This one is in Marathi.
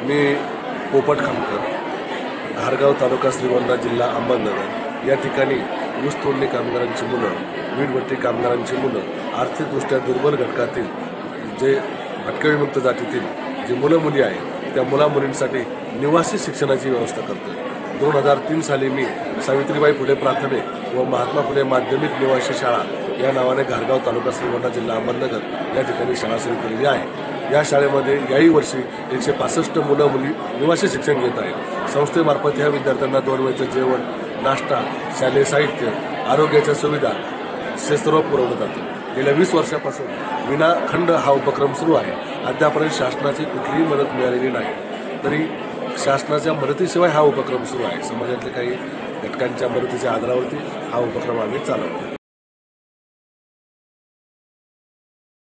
मी पोपट खामकर, घारगाव तालुका श्रीगोंदा, जिल्हा अहमदनगर या ठिकाणी ऊस तोडणी कामगारांची मुलं, वीटभट्टी कामगारांची मुलं, आर्थिकदृष्ट्या दुर्बल घटकातील जे भटकविमुक्त जातीतील जे मुलं मुली आहेत त्या मुला मुलींसाठी निवासी शिक्षणाची व्यवस्था करतो. 2003 साली मी सावित्रीबाई फुले प्राथमिक व महात्मा फुले माध्यमिक निवासी शाळा या नावाने घारगाव तालुका श्रीगोंदा, जिल्हा अहमदनगर या ठिकाणी शाळा सुरू केलेली आहे. या शाळेमध्ये याही वर्षी 165 मुलं मुली निवासी शिक्षण घेत आहेत. संस्थेमार्फत ह्या विद्यार्थ्यांना 2 वेळचं जेवण, नाश्ता, शालेय साहित्य, आरोग्याच्या सुविधा सर्व पुरवलं जातं. गेल्या 20 वर्षापासून विनाखंड हा उपक्रम सुरू आहे. अद्यापर्यंत शासनाची कुठलीही मदत मिळालेली नाही. तरी शासनाच्या मदतीशिवाय हा उपक्रम सुरू आहे. समाजातल्या काही घटकांच्या मदतीच्या आधारावरती हा उपक्रम आम्ही चालवतो.